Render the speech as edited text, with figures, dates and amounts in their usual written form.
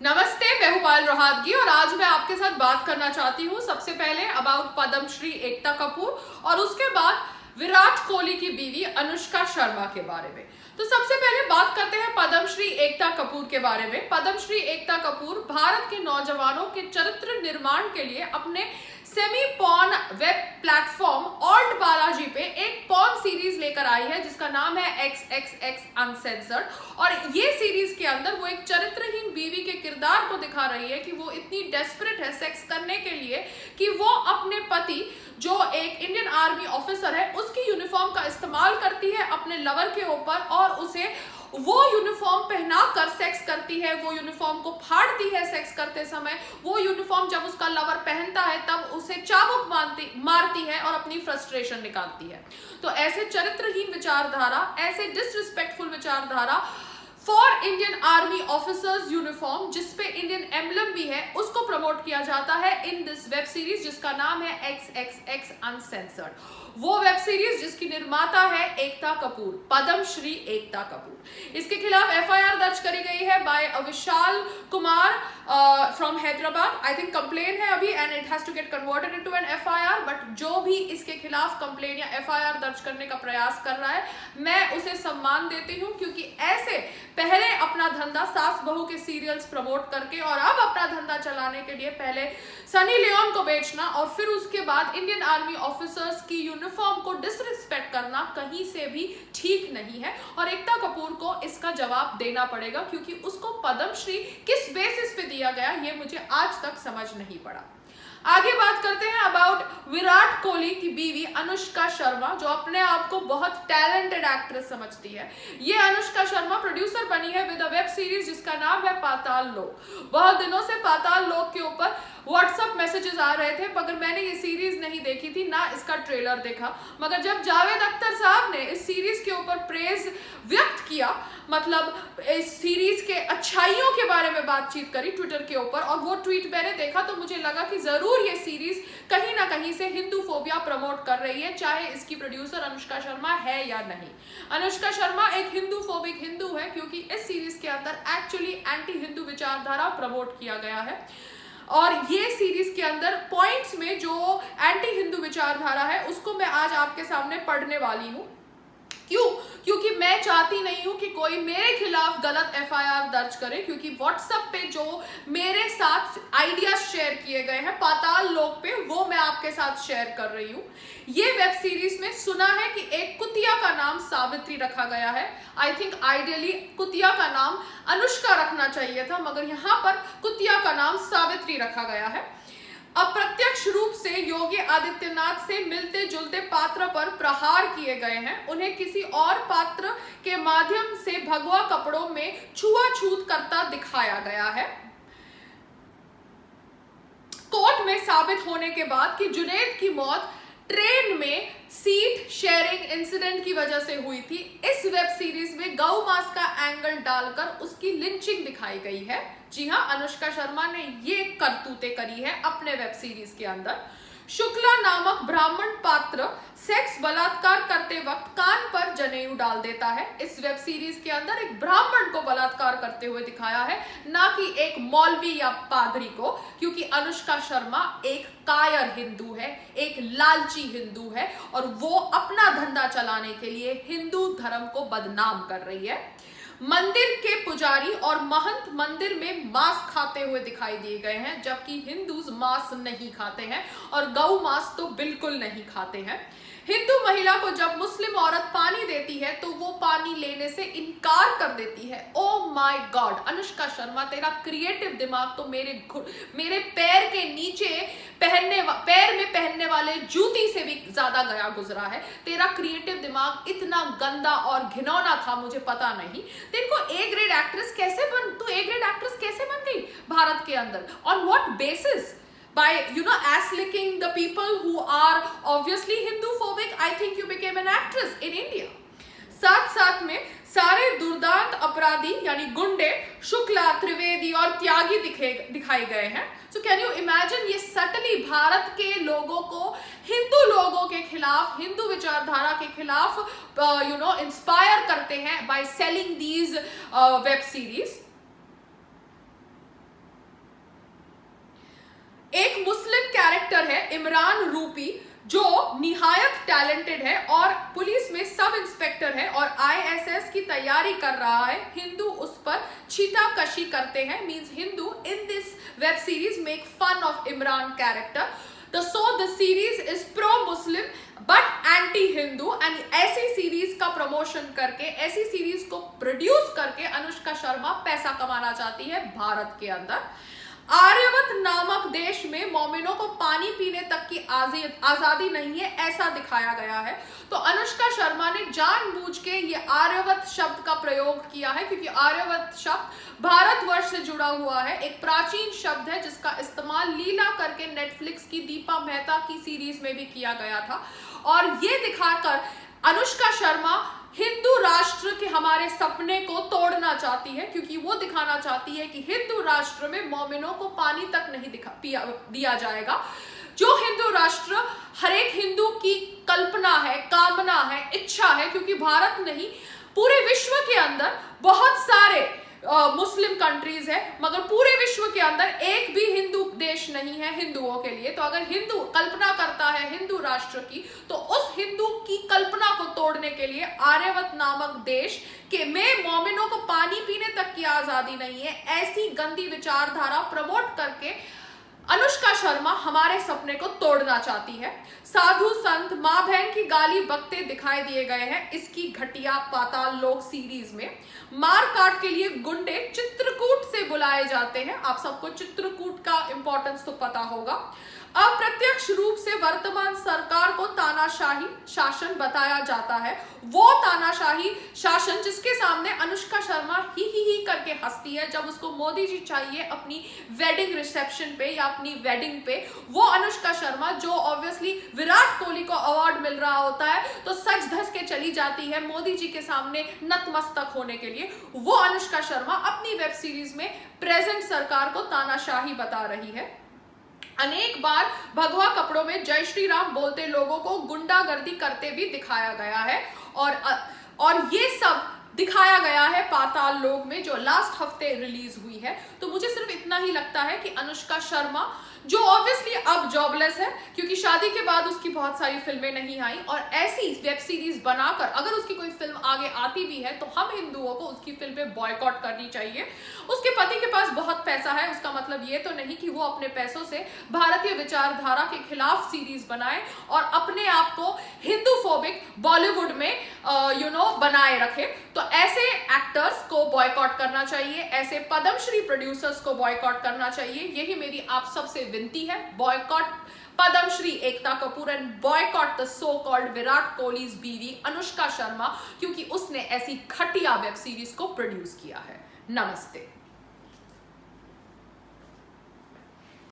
नमस्ते, मैं हूं पायल रोहातगी और आज मैं आपके साथ बात करना चाहती हूं सबसे पहले अबाउट पद्मश्री एकता कपूर और उसके बाद विराट कोहली की बीवी अनुष्का शर्मा के बारे में। तो सबसे पहले बात करते हैं पद्मश्री एकता कपूर के बारे में। पद्मश्री एकता कपूर भारत के नौजवानों के चरित्र निर्माण के लिए अपने semi porn web platform alt Balaji पे एक पॉर्न सीरीज लेकर आई है जिसका नाम है XXX अनसेंसर्ड। और ये सीरीज के अंदर वो एक चरित्रहीन बीवी के किरदार को दिखा रही है कि वो इतनी डेस्परेट है सेक्स करने के लिए कि वो अपने पति जो एक इंडियन आर्मी ऑफिसर है उसकी यूनिफॉर्म का इस्तेमाल करती है अपने लवर के ऊपर और उसे वो यूनिफॉर्म पहना कर सेक्स करती है। वो यूनिफॉर्म को फाड़ती है सेक्स करते समय। वो यूनिफॉर्म जब उसका लवर पहनता है तब उसे चाबुक मारती है और अपनी फ्रस्ट्रेशन निकालती है। तो ऐसे चरित्रहीन विचारधारा, ऐसे डिसरिस्पेक्टफुल विचारधारा for Indian army officers uniform जिसपे इंडियन एम्बलम भी है उसको प्रमोट किया जाता है इन दिस वेब सीरीज जिसका नाम है XXX अनसेंसर्ड। वो वेब सीरीज जिसकी निर्माता है एकता कपूर, पद्मश्री एकता कपूर। इसके खिलाफ FIR दर्ज करी गई है by Vishal Kumar from Hyderabad. I think complain है अभी and it has to get converted into an FIR। But जो भी इसके खिलाफ कंप्लेन या FIR दर्ज करने का प्रयास कर रहा है मैं उसे सम्मान देती हूँ, क्योंकि ऐसे पहले अपना धंधा सास बहू के सीरियल्स प्रमोट करके और अब अपना धंधा चलाने के लिए पहले सनी लियोन को बेचना और फिर उसके बाद इंडियन आर्मी ऑफिसर्स की यूनिफॉर्म को डिसरिस्पेक्ट करना कहीं से भी ठीक नहीं है। और एकता कपूर को इसका जवाब देना पड़ेगा, क्योंकि उसको पद्मश्री किस बेसिस पे दिया गया ये मुझे आज तक समझ नहीं पड़ा। आगे बात करते हैं अबाउट विराट कोहली की बीवी अनुष्का शर्मा, जो अपने आप को बहुत टैलेंटेड एक्ट्रेस समझती है। ये अनुष्का शर्मा प्रोड्यूसर बनी है विद अ वेब सीरीज जिसका नाम है पाताल लोक। बहुत दिनों से पाताल लोक के ऊपर व्हाट्सएप मैसेजेस आ रहे थे, मगर मैंने ये सीरीज नहीं देखी थी, ना इसका ट्रेलर देखा। मगर जब जावेद अख्तर साहब ने इस सीरीज के ऊपर प्रेज व्यक्त किया, मतलब इस सीरीज के अच्छाइयों के बारे में बातचीत करी ट्विटर के ऊपर, और वो ट्वीट मैंने देखा तो मुझे लगा कि जरूर ये सीरीज कहीं ना कहीं से हिंदू फोबिया प्रमोट कर रही है, चाहे इसकी प्रोड्यूसर अनुष्का शर्मा है या नहीं। अनुष्का शर्मा एक हिंदू फोबिक हिंदू है, क्योंकि इस सीरीज के अंदर एक्चुअली एंटी हिंदू विचारधारा प्रमोट किया गया है। और ये सीरीज के अंदर पॉइंट्स में जो एंटी हिंदू विचारधारा है उसको मैं आज आपके सामने पढ़ने वाली हूँ। क्यों? क्योंकि मैं चाहती नहीं हूं कि कोई मेरे खिलाफ गलत FIR दर्ज करे, क्योंकि व्हाट्सएप पे जो मेरे साथ आइडियाज शेयर किए गए हैं पाताल लोक पे, वो मैं आपके साथ शेयर कर रही हूं। ये वेब सीरीज में सुना है कि एक कुतिया का नाम सावित्री रखा गया है। आई थिंक आइडियली कुतिया का नाम अनुष्का रखना चाहिए था, मगर यहाँ पर कुतिया का नाम सावित्री रखा गया है। अप्रत्यक्ष रूप से योगी आदित्यनाथ से मिलते जुलते पात्र पर प्रहार किए गए हैं। उन्हें किसी और पात्र के माध्यम से भगवा कपड़ों में छुआछूत करता दिखाया गया है। कोर्ट में साबित होने के बाद कि जुनैद की मौत ट्रेन में सीट शेयरिंग इंसिडेंट की वजह से हुई थी, इस वेब सीरीज में गौ मास का एंगल डालकर उसकी लिंचिंग दिखाई गई है। जी हाँ, अनुष्का शर्मा ने ये करतूतें करी है अपने वेब सीरीज के अंदर। शुक्ला नामक ब्राह्मण पात्र सेक्स बलात्कार करते वक्त कान पर जनेऊ डाल देता है। इस वेब सीरीज के अंदर एक ब्राह्मण को बलात्कार करते हुए दिखाया है, ना कि एक मौलवी या पादरी को, क्योंकि अनुष्का शर्मा एक कायर हिंदू है, एक लालची हिंदू है और वो अपना धंधा चलाने के लिए हिंदू धर्म को बदनाम कर रही है। मंदिर के पुजारी और महंत मंदिर में मांस खाते हुए दिखाई दिए गए हैं, जबकि हिंदूज मांस नहीं खाते हैं और गौ मांस तो बिल्कुल नहीं खाते हैं। हिंदू महिला को जब मुस्लिम औरत पानी देती है तो वो पानी लेने से इनकार कर देती है। Oh my God, Anushka Sharma तेरा क्रिएटिव दिमाग तो मेरे पैर के नीचे पैर में पहनने वाले जूती से भी ज्यादा गया गुजरा है। तेरा क्रिएटिव दिमाग इतना गंदा और घिनौना था, मुझे पता नहीं। तेरे को A ग्रेड एक्ट्रेस तू A ग्रेड एक्ट्रेस कैसे बन गई भारत के अंदर? On what basis? By ass licking the people who are obviously Hindu phobic, I think you became an actress in India. साथ साथ में सारे दुर्दांत अपराधी यानी गुंडे शुक्ला, त्रिवेदी और त्यागी दिखाए गए हैं। सो कैन यू इमेजिन, ये सटली भारत के लोगों को हिंदू लोगों के खिलाफ, हिंदू विचारधारा के खिलाफ इंस्पायर करते हैं by selling these web series. एक मुस्लिम कैरेक्टर है इमरान रूपी, जो निहायत टैलेंटेड है और पुलिस में सब इंस्पेक्टर है और ISS की तैयारी कर रहा है। हिंदू उस पर छीटाकशी करते हैं, means Hindu in this web series make fun of Imran character. The series is pro Muslim but anti Hindu, and ऐसी सीरीज का प्रमोशन करके, ऐसी सीरीज को प्रोड्यूस करके अनुष्का शर्मा पैसा कमाना चाहती है भारत के अंदर। आर्यवत नामक देश में मोमिनों को पानी पीने तक की आजादी नहीं है, ऐसा दिखाया गया है। तो अनुष्का शर्मा ने जानबूझ के ये आर्यवत शब्द का प्रयोग किया है, क्योंकि आर्यवत शब्द भारतवर्ष से जुड़ा हुआ है, एक प्राचीन शब्द है जिसका इस्तेमाल लीला करके नेटफ्लिक्स की दीपा मेहता की सीरीज में भी किया गया था। और ये दिखाकर अनुष्का शर्मा हिंदू राष्ट्र के हमारे सपने को तोड़ना चाहती है, क्योंकि वो दिखाना चाहती है कि हिंदू राष्ट्र में मोमिनों को पानी तक नहीं दिया जाएगा। जो हिंदू राष्ट्र हर एक हिंदू की कल्पना है, कामना है, इच्छा है, क्योंकि भारत नहीं पूरे विश्व के अंदर बहुत सारे मुस्लिम कंट्रीज है, मगर पूरे विश्व के अंदर एक भी हिंदू देश नहीं है हिंदुओं के लिए। तो अगर हिंदू कल्पना करता है हिंदू राष्ट्र की, तो उस हिंदू की कल्पना को तोड़ने के लिए आर्यवत नामक देश के में मोमिनों को पानी पीने तक की आजादी नहीं है, ऐसी गंदी विचारधारा प्रमोट करके अनुष्का शर्मा हमारे सपने को तोड़ना चाहती है। साधु संत मां बहन की गाली बकते दिखाई दिए गए हैं इसकी घटिया पाताल लोक सीरीज में। मार काट के लिए गुंडे चित्रकूट से बुलाए जाते हैं। आप सबको चित्रकूट का इंपॉर्टेंस तो पता होगा। अप्रत्यक्ष रूप से वर्तमान सरकार को तानाशाही शासन बताया जाता है, वो तानाशाही शासन जिसके सामने अनुष्का शर्मा ही करके हंसती है जब उसको मोदी जी चाहिए अपनी वेडिंग रिसेप्शन पे या अपनी वेडिंग पे। वो अनुष्का शर्मा जो ऑब्वियसली विराट कोहली को अवार्ड मिल रहा होता है तो सच धस के चली जाती है मोदी जी के सामने नतमस्तक होने के लिए, वो अनुष्का शर्मा अपनी वेब सीरीज में प्रेजेंट सरकार को तानाशाही बता रही है। अनेक बार भगवा कपड़ों में जय श्री राम बोलते लोगों को गुंडागर्दी करते भी दिखाया गया है और ये सब दिखाया गया है पाताल लोक में, जो लास्ट हफ्ते रिलीज हुई है। तो मुझे सिर्फ इतना ही लगता है कि अनुष्का शर्मा, जो ऑब्वियसली अब जॉबलेस है क्योंकि शादी के बाद उसकी बहुत सारी फिल्में नहीं आई, और ऐसी वेब सीरीज बनाकर अगर उसकी कोई फिल्म आगे आती भी है तो हम हिंदुओं को उसकी फिल्में बॉयकॉट करनी चाहिए। उसके पति के पास बहुत पैसा है, उसका मतलब ये तो नहीं कि वो अपने पैसों से भारतीय विचारधारा के खिलाफ सीरीज बनाए और अपने आप को हिंदूफोबिक बॉलीवुड में बनाए रखे। तो ऐसे एक्टर्स को बॉयकॉट करना चाहिए, ऐसे पद्मश्री प्रोड्यूसर्स को बॉयकॉट करना चाहिए। यही मेरी आप सबसे विनती है। Boycott Padmashri Ekta Kapoor and boycott the so called Virat Kohli's बीवी अनुष्का शर्मा, क्योंकि उसने ऐसी घटिया वेब सीरीज को प्रोड्यूस किया है। नमस्ते।